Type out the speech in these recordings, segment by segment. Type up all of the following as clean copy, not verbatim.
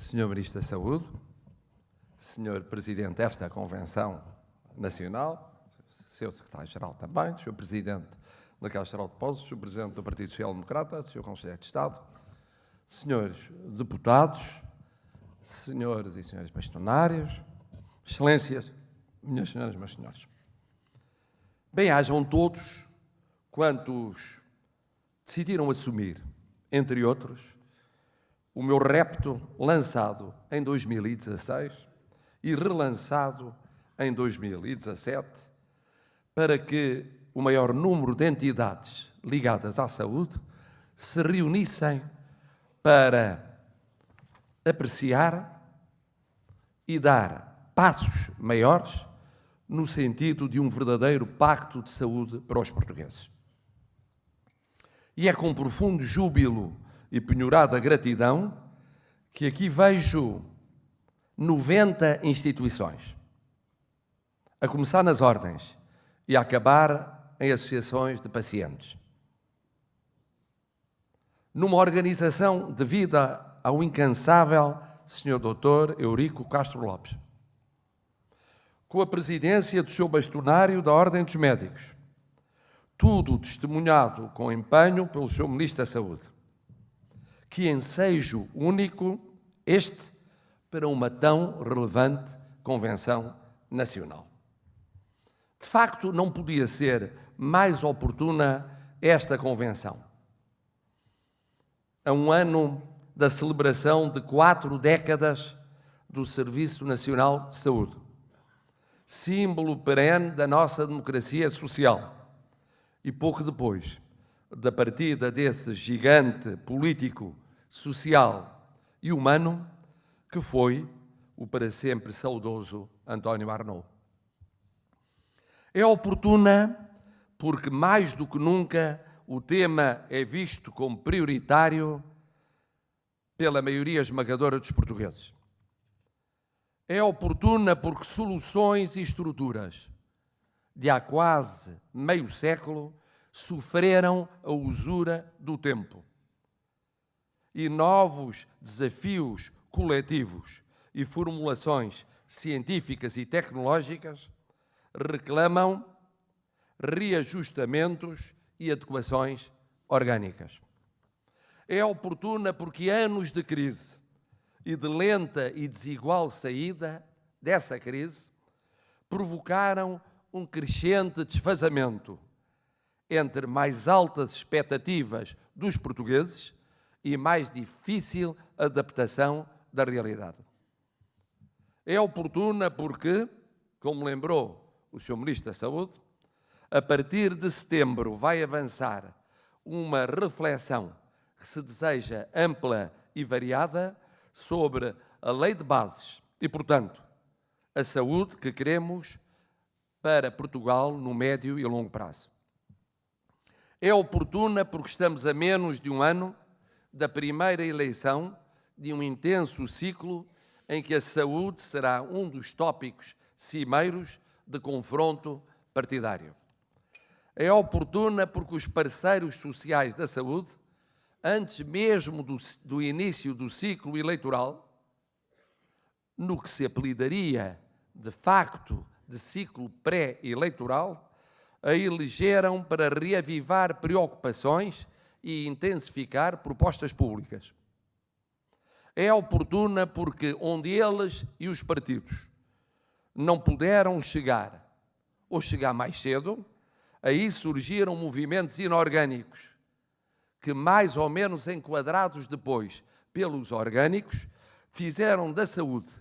Senhor Ministro da Saúde, Senhor Presidente desta Convenção Nacional, Sr. Secretário-Geral também, Sr. Presidente da Caixa Geral de Depósitos, Sr. Presidente do Partido Social Democrata, Sr. Conselheiro de Estado, Senhores Deputados, Senhores e Senhores Bastonários, Excelências, minhas senhoras e meus senhores. Bem-ajam todos quantos decidiram assumir, entre outros, o meu repto lançado em 2016 e relançado em 2017 para que o maior número de entidades ligadas à saúde se reunissem para apreciar e dar passos maiores no sentido de um verdadeiro pacto de saúde para os portugueses. E é com profundo júbilo e penhorada gratidão que aqui vejo 90 instituições, a começar nas ordens e a acabar em associações de pacientes. Numa organização devida ao incansável Sr. Dr. Eurico Castro Lopes, com a presidência do Sr. Bastonário da Ordem dos Médicos, tudo testemunhado com empenho pelo Sr. Ministro da Saúde. Que ensejo único este para uma tão relevante convenção nacional. De facto, não podia ser mais oportuna esta convenção. A um ano da celebração de 4 décadas do Serviço Nacional de Saúde, símbolo perene da nossa democracia social, e pouco depois da partida desse gigante político, social e humano que foi o para sempre saudoso António Arnaud. É oportuna porque, mais do que nunca, o tema é visto como prioritário pela maioria esmagadora dos portugueses. É oportuna porque soluções e estruturas de há quase meio século sofreram a usura do tempo. E novos desafios coletivos e formulações científicas e tecnológicas reclamam reajustamentos e adequações orgânicas. É oportuna porque anos de crise e de lenta e desigual saída dessa crise provocaram um crescente desfazamento entre mais altas expectativas dos portugueses e mais difícil adaptação da realidade. É oportuna porque, como lembrou o Sr. Ministro da Saúde, a partir de setembro vai avançar uma reflexão que se deseja ampla e variada sobre a lei de bases e, portanto, a saúde que queremos para Portugal no médio e longo prazo. É oportuna porque estamos a menos de um ano da primeira eleição de um intenso ciclo em que a saúde será um dos tópicos cimeiros de confronto partidário. É oportuna porque os parceiros sociais da saúde, antes mesmo do início do ciclo eleitoral, no que se apelidaria de facto de ciclo pré-eleitoral, a elegeram para reavivar preocupações e intensificar propostas públicas. É oportuna porque onde eles e os partidos não puderam chegar, ou chegar mais cedo, aí surgiram movimentos inorgânicos que, mais ou menos enquadrados depois pelos orgânicos, fizeram da saúde,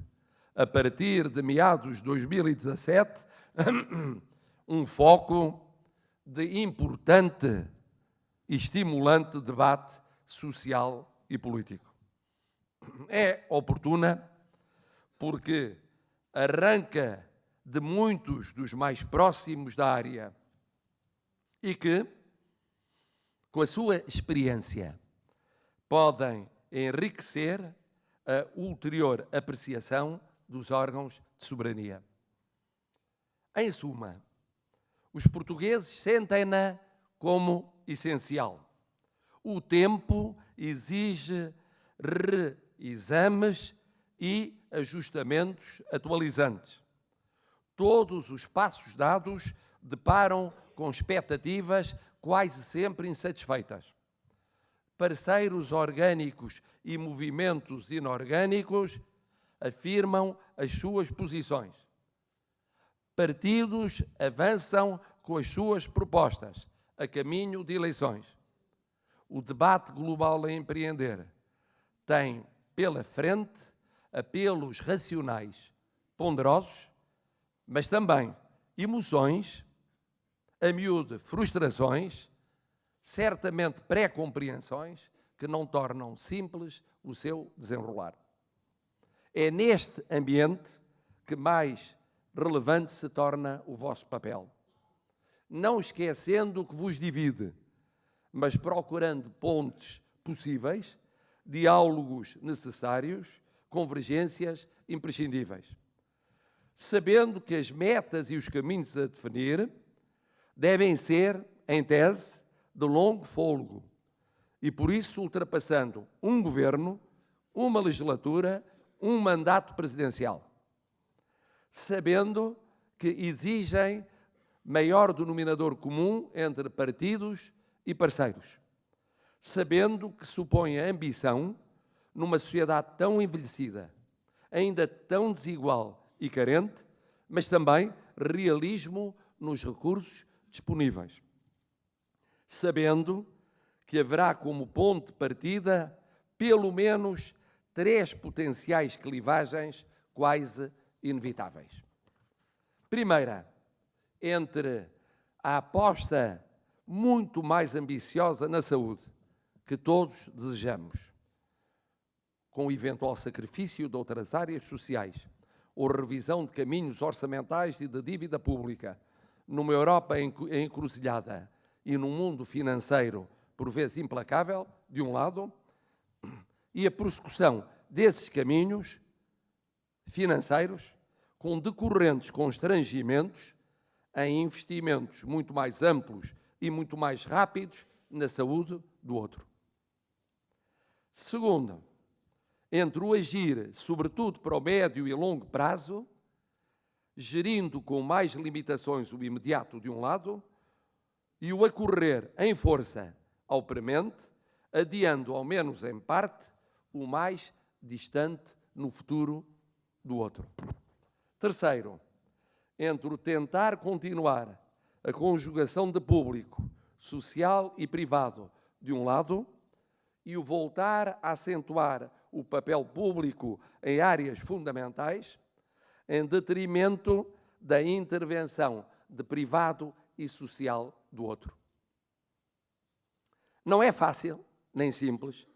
a partir de meados de 2017, um foco de importante e estimulante debate social e político. É oportuna porque arranca de muitos dos mais próximos da área e que, com a sua experiência, podem enriquecer a ulterior apreciação dos órgãos de soberania. Em suma, os portugueses sentem-na como essencial. O tempo exige reexames e ajustamentos atualizantes. Todos os passos dados deparam com expectativas quase sempre insatisfeitas. Parceiros orgânicos e movimentos inorgânicos afirmam as suas posições. Partidos avançam com as suas propostas a caminho de eleições. O debate global a empreender tem pela frente apelos racionais, ponderosos, mas também emoções, a miúde frustrações, certamente pré-compreensões que não tornam simples o seu desenrolar. É neste ambiente que mais relevante se torna o vosso papel. Não esquecendo o que vos divide, mas procurando pontes possíveis, diálogos necessários, convergências imprescindíveis. Sabendo que as metas e os caminhos a definir devem ser, em tese, de longo fôlego e, por isso, ultrapassando um governo, uma legislatura, um mandato presidencial. Sabendo que exigem maior denominador comum entre partidos e parceiros. Sabendo que supõe a ambição, numa sociedade tão envelhecida, ainda tão desigual e carente, mas também realismo nos recursos disponíveis. Sabendo que haverá como ponto de partida pelo menos 3 potenciais clivagens quase inevitáveis. Primeira, entre a aposta muito mais ambiciosa na saúde, que todos desejamos, com o eventual sacrifício de outras áreas sociais, ou revisão de caminhos orçamentais e de dívida pública, numa Europa encruzilhada e num mundo financeiro, por vezes implacável, de um lado, e a prossecução desses caminhos financeiros, com decorrentes constrangimentos em investimentos muito mais amplos e muito mais rápidos na saúde do outro. Segundo, entre o agir, sobretudo para o médio e longo prazo, gerindo com mais limitações o imediato de um lado, e o acorrer em força ao premente, adiando ao menos em parte o mais distante no futuro do outro. Terceiro, entre o tentar continuar a conjugação de público, social e privado de um lado e o voltar a acentuar o papel público em áreas fundamentais, em detrimento da intervenção de privado e social do outro. Não é fácil, nem simples,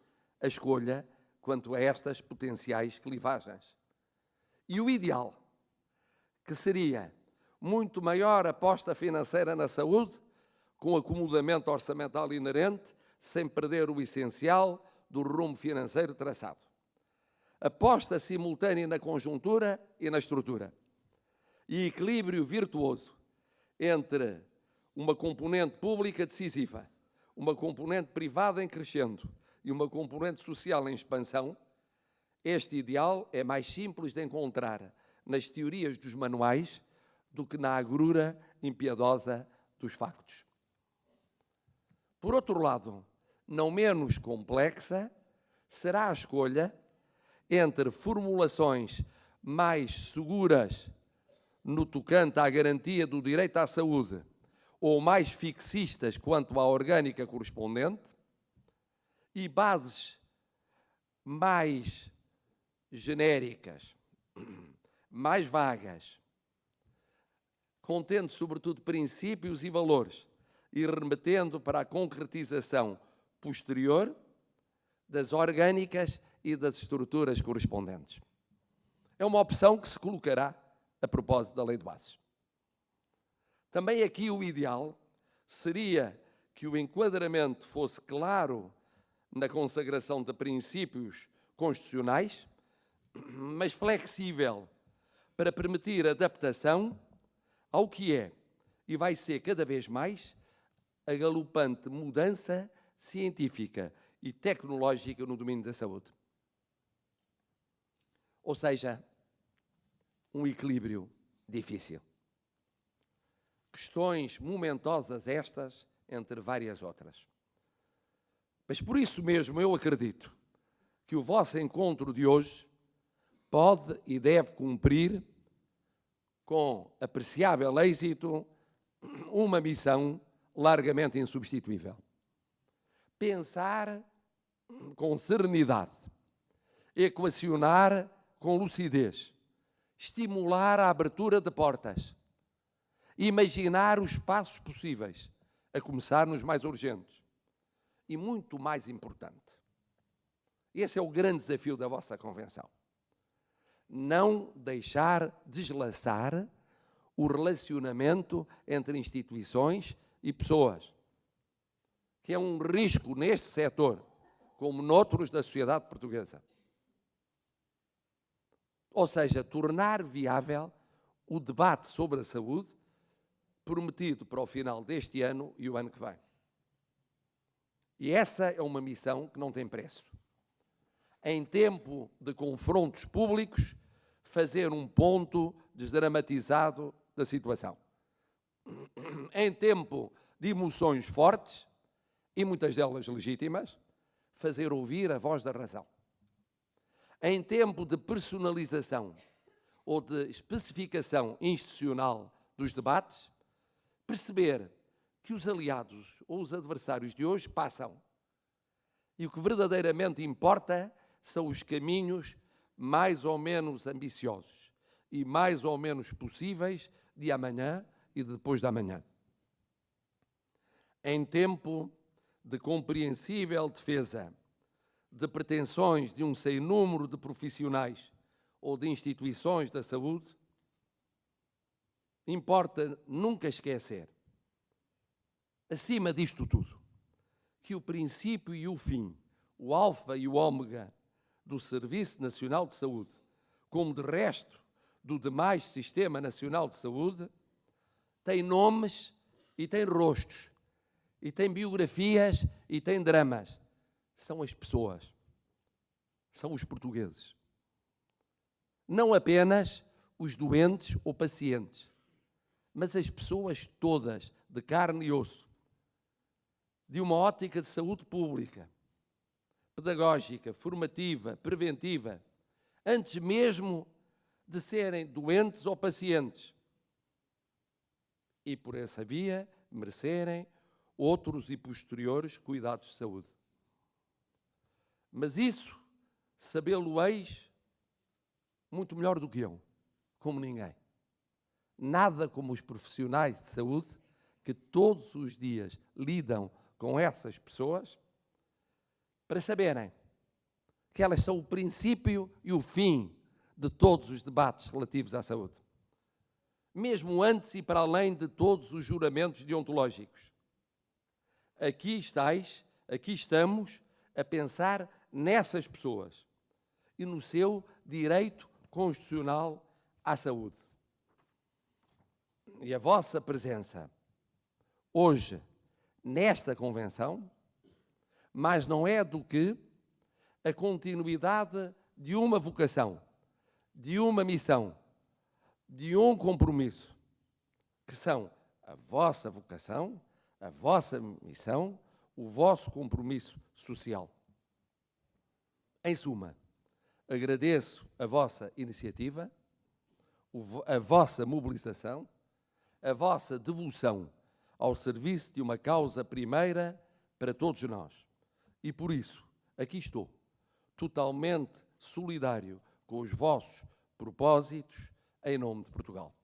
a escolha quanto a estas potenciais clivagens. E o ideal, que seria muito maior aposta financeira na saúde, com acomodamento orçamental inerente, sem perder o essencial do rumo financeiro traçado. Aposta simultânea na conjuntura e na estrutura. E equilíbrio virtuoso entre uma componente pública decisiva, uma componente privada em crescendo e uma componente social em expansão. Este ideal é mais simples de encontrar nas teorias dos manuais do que na agrura impiedosa dos factos. Por outro lado, não menos complexa, será a escolha entre formulações mais seguras no tocante à garantia do direito à saúde ou mais fixistas quanto à orgânica correspondente e bases mais genéricas, mais vagas, contendo sobretudo princípios e valores e remetendo para a concretização posterior das orgânicas e das estruturas correspondentes. É uma opção que se colocará a propósito da Lei de Bases. Também aqui o ideal seria que o enquadramento fosse claro na consagração de princípios constitucionais, mas flexível para permitir adaptação ao que é e vai ser cada vez mais a galopante mudança científica e tecnológica no domínio da saúde. Ou seja, um equilíbrio difícil. Questões momentosas estas, entre várias outras. Mas por isso mesmo eu acredito que o vosso encontro de hoje pode e deve cumprir com apreciável êxito uma missão largamente insubstituível. Pensar com serenidade, equacionar com lucidez, estimular a abertura de portas, imaginar os passos possíveis, a começar nos mais urgentes. E muito mais importante, esse é o grande desafio da vossa convenção, não deixar deslaçar o relacionamento entre instituições e pessoas, que é um risco neste setor, como noutros da sociedade portuguesa. Ou seja, tornar viável o debate sobre a saúde prometido para o final deste ano e o ano que vem. E essa é uma missão que não tem preço. Em tempo de confrontos públicos, fazer um ponto desdramatizado da situação. Em tempo de emoções fortes, e muitas delas legítimas, fazer ouvir a voz da razão. Em tempo de personalização ou de especificação institucional dos debates, perceber que os aliados ou os adversários de hoje passam. E o que verdadeiramente importa são os caminhos mais ou menos ambiciosos e mais ou menos possíveis de amanhã e de depois de amanhã. Em tempo de compreensível defesa de pretensões de um sem número de profissionais ou de instituições da saúde, importa nunca esquecer, acima disto tudo, que o princípio e o fim, o alfa e o ômega do Serviço Nacional de Saúde, como de resto do demais Sistema Nacional de Saúde, tem nomes e tem rostos, e tem biografias e tem dramas. São as pessoas, são os portugueses. Não apenas os doentes ou pacientes, mas as pessoas todas, de carne e osso, de uma ótica de saúde pública, pedagógica, formativa, preventiva, antes mesmo de serem doentes ou pacientes, e por essa via merecerem outros e posteriores cuidados de saúde. Mas isso, sabê-lo-eis muito melhor do que eu, como ninguém. Nada como os profissionais de saúde que todos os dias lidam com essas pessoas para saberem que elas são o princípio e o fim de todos os debates relativos à saúde. Mesmo antes e para além de todos os juramentos deontológicos. Aqui estamos a pensar nessas pessoas e no seu direito constitucional à saúde. E a vossa presença hoje nesta convenção, mas não é do que a continuidade de uma vocação, de uma missão, de um compromisso, que são a vossa vocação, a vossa missão, o vosso compromisso social. Em suma, agradeço a vossa iniciativa, a vossa mobilização, a vossa devoção ao serviço de uma causa primeira para todos nós. E por isso, aqui estou, totalmente solidário com os vossos propósitos, em nome de Portugal.